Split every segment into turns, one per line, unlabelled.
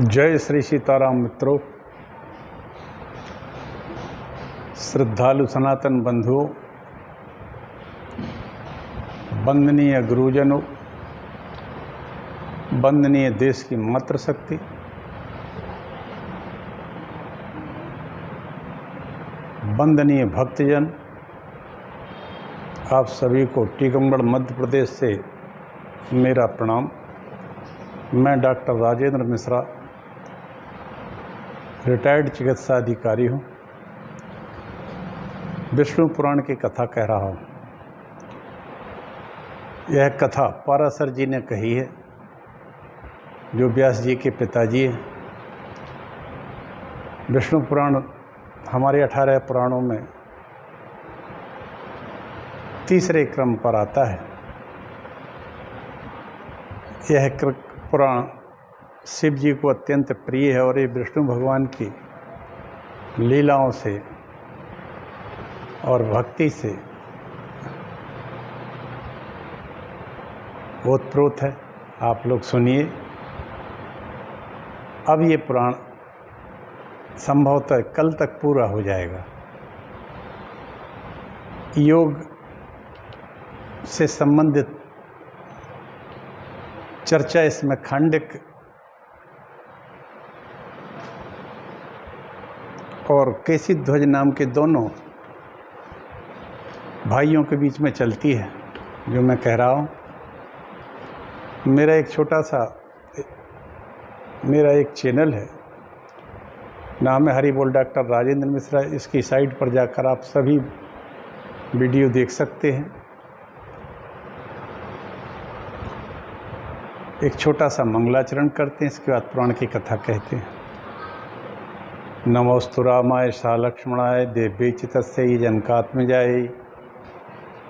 जय श्री सीताराम मित्रों, श्रद्धालु सनातन बंधुओं, वंदनीय गुरुजनों, वंदनीय देश की मातृशक्ति, वंदनीय भक्तजन, आप सभी को टीकमगढ़ मध्य प्रदेश से मेरा प्रणाम। मैं डॉक्टर राजेंद्र मिश्रा, रिटायर्ड चिकित्सा अधिकारी हूँ। विष्णु पुराण की कथा कह रहा हूँ। यह कथा पाराशर जी ने कही है, जो व्यास जी के पिताजी हैं। विष्णु पुराण हमारे 18 पुराणों में तीसरे क्रम पर आता है। यह पुराण शिव जी को अत्यंत प्रिय है और ये विष्णु भगवान की लीलाओं से और भक्ति से ओतप्रोत है। आप लोग सुनिए। अब ये पुराण संभवतः कल तक पूरा हो जाएगा। योग से संबंधित चर्चा इसमें खांडिक और केसी ध्वज नाम के दोनों भाइयों के बीच में चलती है, जो मैं कह रहा हूँ। मेरा एक चैनल है, नाम है हरि बोल डॉक्टर राजेंद्र मिश्रा। इसकी साइट पर जाकर आप सभी वीडियो देख सकते हैं। एक छोटा सा मंगलाचरण करते हैं, इसके बाद पुराण की कथा कहते हैं। नमोस्तु रामाय सा लक्ष्मणाय देव्यै च तस्यै जनकात्मजाय।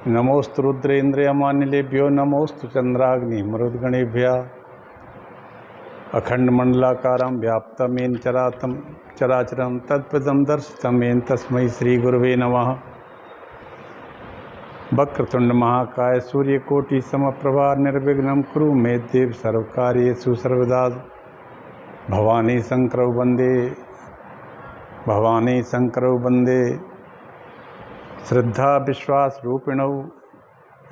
नमोस्तु रुद्रेन्द्रियमानिलेभ्यो नमोस्तु चंद्राग्नि मरुद्गणेभ्यः। अखंडमंडलाकारं व्याप्तमेन चराचरं तत्पदं दर्शितमेन तस्मै श्रीगुरवे नमः। वक्रतुंड महाकाय सूर्यकोटि समप्रभा निर्विघ्नं कुरु मे देव सर्वकार्येषु सर्वदा। भवानी शंकरौ वंदे श्रद्धा विश्वास रूपिणौ।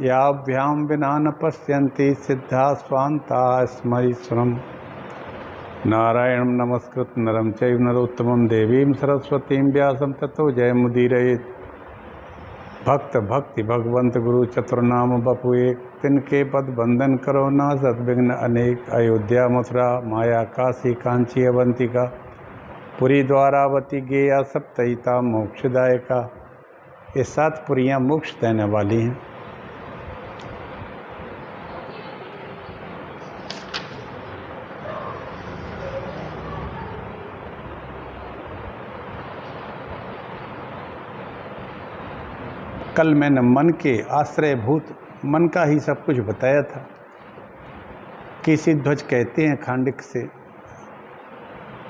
याभ्यां विना न पश्यन्ति सिद्धा स्वान्ता स्मरीश्वरम्। नारायणं नमस्कृत्य नरं चैव नरोत्तमं देवीं सरस्वतीं व्यासं ततो जयमुदीरयेत्। भक्त भक्ति भगवंत गुरु चतुर्नाम बपु एक। तिनके पद बंधन करो ना सद्विघ्न अनेक। अयोध्या मथुरा माया काशी कांची अवंतिका। पुरी द्वारावती गेया सप्तहिता मोक्षदायका। ये 7 पुरियाँ मोक्ष देने वाली हैं। कल मैंने मन के आश्रयभूत मन का ही सब कुछ बताया था। केसी ध्वज कहते हैं खांडिक से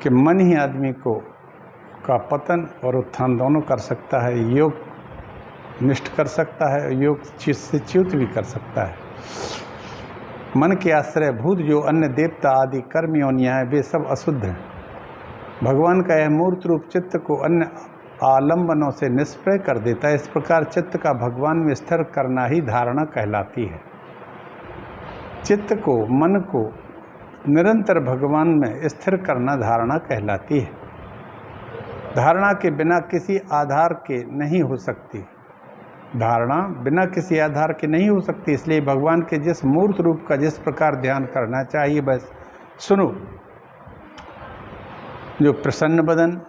कि मन ही आदमी का पतन और उत्थान दोनों कर सकता है। योग निष्ठ कर सकता है, योग से च्युत भी कर सकता है। मन के आश्रयभूत जो अन्य देवता आदि कर्म योनियाँ हैं, वे सब अशुद्ध हैं। भगवान का यह मूर्त रूप चित्त को अन्य आलंबनों से निष्प्रय कर देता है। इस प्रकार चित्त का भगवान में स्थिर करना ही धारणा कहलाती है। चित्त को, मन को निरंतर भगवान में स्थिर करना धारणा कहलाती है। धारणा के बिना किसी आधार के नहीं हो सकती। धारणा बिना किसी आधार के नहीं हो सकती। इसलिए भगवान के जिस मूर्त रूप का जिस प्रकार ध्यान करना चाहिए, बस सुनो। जो प्रसन्न बदन,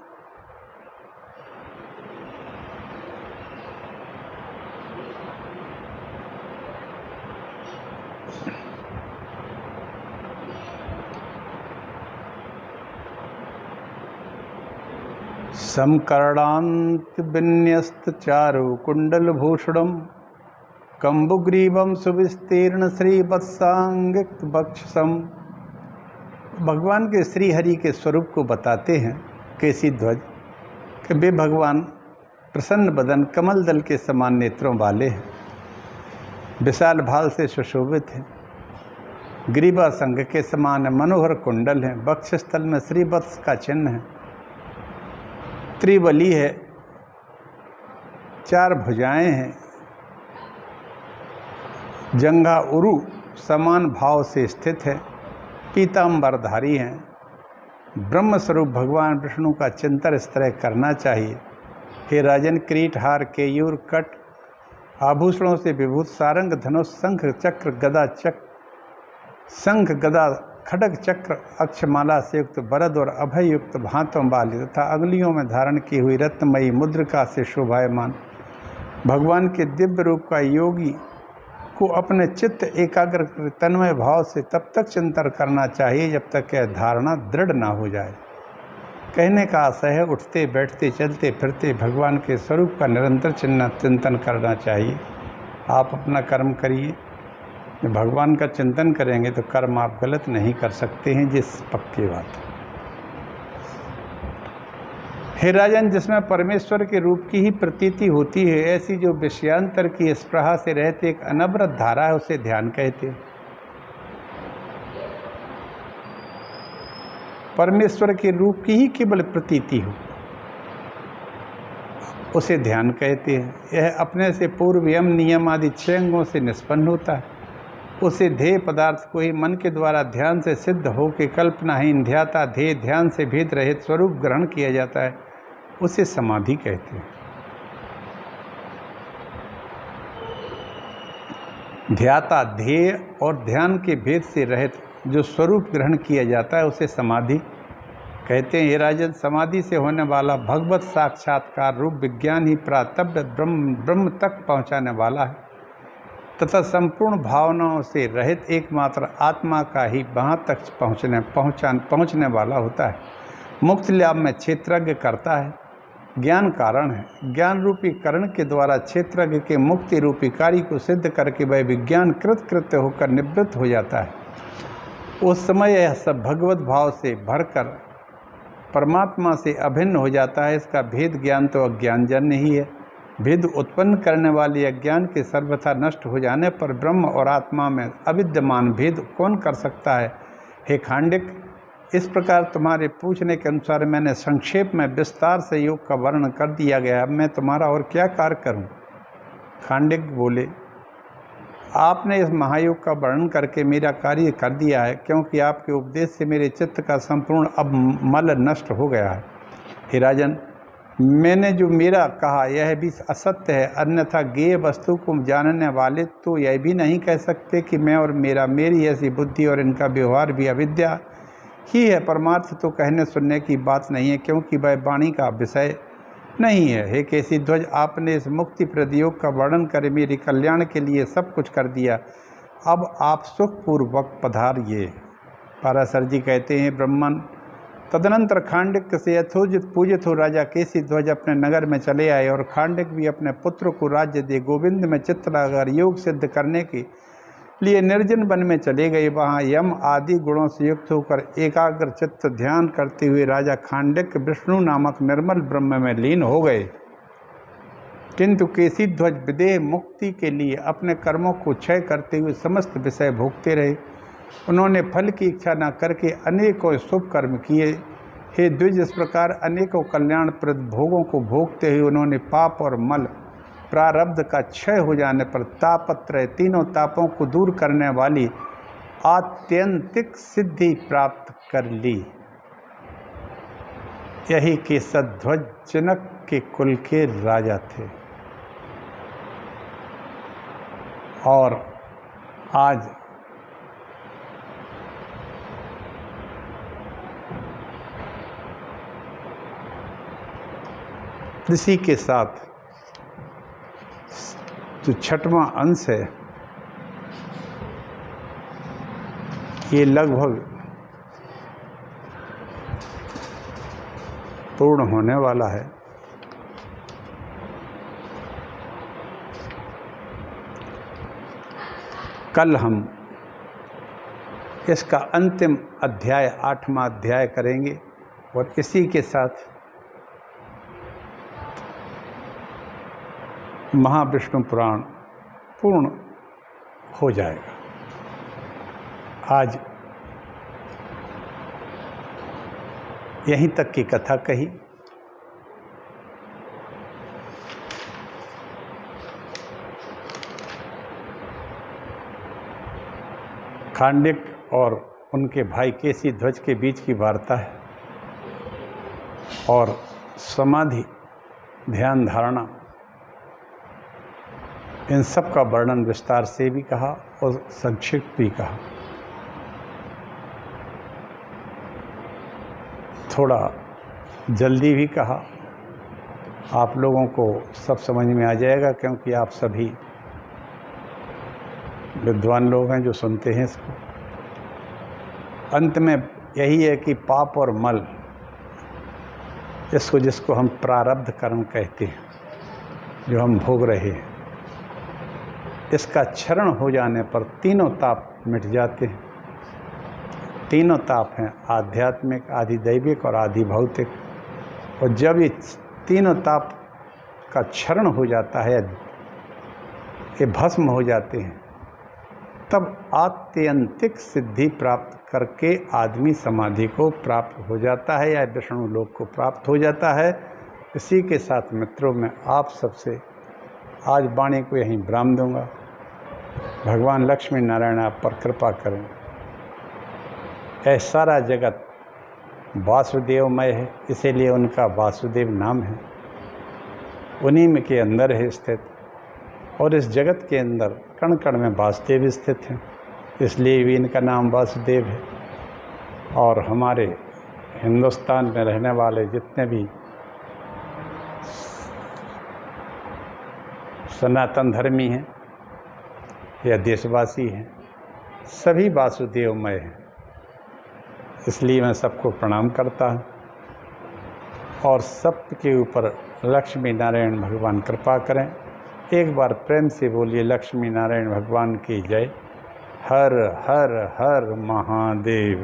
समकर्णान्त विन्यस्त चारु कुंडलभूषणं। कम्बुग्रीवं सुविस्तीर्ण श्रीवत्सांगित बक्षसम। भगवान के श्री हरि के स्वरूप को बताते हैं केसी ध्वज कि वे भगवान प्रसन्न बदन, कमल दल के समान नेत्रों वाले हैं, विशाल भाल से सुशोभित हैं। ग्रीवा संघ के समान मनोहर कुंडल हैं, वक्षस्थल में श्रीवत्स का चिन्ह है, त्रिबली है, 4 भुजाएं हैं, जंघा उरु समान भाव से स्थित है, पीताम्बरधारी हैं। ब्रह्म स्वरूप भगवान विष्णु का चिंतन इस तरह करना चाहिए। हे राजन, किरीट, हार, केयूर, कट आभूषणों से विभूत, सारंग, धनुष, शंख, चक्र, गदा, शंख, गदा, खड्ग, चक्र, अक्षमाला से युक्त वरद और अभय युक्त हाथों वाली तथा अंगुलियों में धारण की हुई रत्नमयी मुद्रिका से शोभायमान भगवान के दिव्य रूप का योगी को अपने चित्त एकाग्र तन्मय भाव से तब तक चिंतन करना चाहिए जब तक यह धारणा दृढ़ ना हो जाए। कहने का आशय है, उठते बैठते चलते फिरते भगवान के स्वरूप का निरंतर चिंतन करना चाहिए। आप अपना कर्म करिए, जब भगवान का चिंतन करेंगे तो कर्म आप गलत नहीं कर सकते हैं, जिस पक्की बात। हे राजन, जिसमें परमेश्वर के रूप की ही प्रतीति होती है, ऐसी जो विषयांतर की स्पृहा से रहते एक अनवरत धारा है, उसे ध्यान कहते हैं। परमेश्वर के रूप की ही केवल प्रतीति हो, उसे ध्यान कहते हैं। यह अपने से पूर्व यम नियम आदि 6 अंगों से निष्पन्न होता है। उसे ध्येय पदार्थ को ही मन के द्वारा ध्यान से सिद्ध हो के कल्पनाहीन ध्याता ध्येय ध्यान से भेद रहित स्वरूप ग्रहण किया जाता है, उसे समाधि कहते हैं। ध्याता ध्येय और ध्यान के भेद से रहित जो स्वरूप ग्रहण किया जाता है, उसे समाधि कहते हैं। हे राजन, समाधि से होने वाला भगवत साक्षात्कार रूप विज्ञान ही प्रातव्य ब्रह्म तक पहुंचाने वाला है तथा संपूर्ण भावनाओं से रहित एकमात्र आत्मा का ही वहाँ तक पहुँचने वाला होता है। मुक्ति लाभ में क्षेत्रज्ञ करता है, ज्ञान कारण है। ज्ञान रूपी करण के द्वारा क्षेत्रज्ञ के मुक्ति रूपी कार्य को सिद्ध करके वह विज्ञान कृत्य होकर निवृत्त हो जाता है। उस समय यह सब भगवत भाव से भरकर परमात्मा से अभिन्न हो जाता है। इसका भेद ज्ञान तो अज्ञानजन्य ही है। भेद उत्पन्न करने वाले अज्ञान के सर्वथा नष्ट हो जाने पर ब्रह्म और आत्मा में अविद्यमान भेद कौन कर सकता है? हे खांडिक, इस प्रकार तुम्हारे पूछने के अनुसार मैंने संक्षेप में विस्तार से योग का वर्णन कर दिया गया। अब मैं तुम्हारा और क्या कार्य करूं? खांडिक बोले, आपने इस महायोग का वर्णन करके मेरा कार्य कर दिया है, क्योंकि आपके उपदेश से मेरे चित्त का संपूर्ण अब मल नष्ट हो गया है। हे राजन, मैंने जो मेरा कहा यह भी असत्य है, अन्यथा गेय वस्तु को जानने वाले तो यह भी नहीं कह सकते कि मैं और मेरी ऐसी बुद्धि और इनका व्यवहार भी अविद्या ही है। परमार्थ तो कहने सुनने की बात नहीं है, क्योंकि वह वाणी का विषय नहीं है। हे केसी ध्वज, आपने इस मुक्ति प्रयोग का वर्णन कर मेरे कल्याण के लिए सब कुछ कर दिया। अब आप सुखपूर्वक पधारिए। पाराशर जी कहते हैं, ब्राह्मण तदनंतर खांडिक से यथोचित पूजित हो राजा केसी ध्वज अपने नगर में चले आए और खांडिक भी अपने पुत्र को राज्य दे गोविंद में चित्त लगाकर योग सिद्ध करने के लिए निर्जन वन में चले गए। वहाँ यम आदि गुणों से युक्त होकर एकाग्र चित्त ध्यान करते हुए राजा खांडिक विष्णु नामक निर्मल ब्रह्म में लीन हो गए। किंतु केसी ध्वज विदेह मुक्ति के लिए अपने कर्मों को क्षय करते हुए समस्त विषय भोगते रहे। उन्होंने फल की इच्छा न करके अनेकों शुभ कर्म किए। हे द्विज, इस प्रकार अनेकों कल्याणप्रद भोगों को भोगते हुए उन्होंने पाप और मल प्रारब्ध का क्षय हो जाने पर तापत्रय तीनों तापों को दूर करने वाली आत्यंतिक सिद्धि प्राप्त कर ली। यही केसध्वज जनक के कुल के राजा थे और आज इसी के साथ जो 6वां अंश है, ये लगभग पूर्ण होने वाला है। कल हम इसका अंतिम अध्याय 8वां अध्याय करेंगे और इसी के साथ महाविष्णु पुराण पूर्ण हो जाएगा। आज यहीं तक की कथा कही। खांडिक और उनके भाई केसी ध्वज के बीच की वार्ता है और समाधि, ध्यान धारणा, इन सब का वर्णन विस्तार से भी कहा और संक्षिप्त भी कहा। थोड़ा जल्दी भी कहा। आप लोगों को सब समझ में आ जाएगा क्योंकि आप सभी विद्वान लोग हैं जो सुनते हैं इसको। अंत में यही है कि पाप और मल, जिसको हम प्रारब्ध कर्म कहते हैं, जो हम भोग रहे हैं, इसका क्षरण हो जाने पर तीनों ताप मिट जाते हैं। तीनों ताप हैं आध्यात्मिक, आधिदैविक और आधि भौतिक। और जब ये तीनों ताप का क्षरण हो जाता है, ये भस्म हो जाते हैं, तब आत्यंतिक सिद्धि प्राप्त करके आदमी समाधि को प्राप्त हो जाता है या विष्णु लोक को प्राप्त हो जाता है। इसी के साथ मित्रों, मैं आप सबसे आज वाणी को यहीं विराम दूंगा। भगवान लक्ष्मी नारायण आप पर कृपा करें। यह सारा जगत वासुदेवमय है, इसीलिए उनका वासुदेव नाम है। उन्हीं में के अंदर है स्थित, और इस जगत के अंदर कण कण में वासुदेव स्थित हैं, इसलिए भी इनका नाम वासुदेव है। और हमारे हिंदुस्तान में रहने वाले जितने भी सनातन धर्मी हैं या देशवासी हैं, सभी वासुदेवमय हैं। इसलिए मैं सबको प्रणाम करता हूँ और सब के ऊपर लक्ष्मी नारायण भगवान कृपा करें। एक बार प्रेम से बोलिए लक्ष्मी नारायण भगवान की जय। हर हर हर महादेव।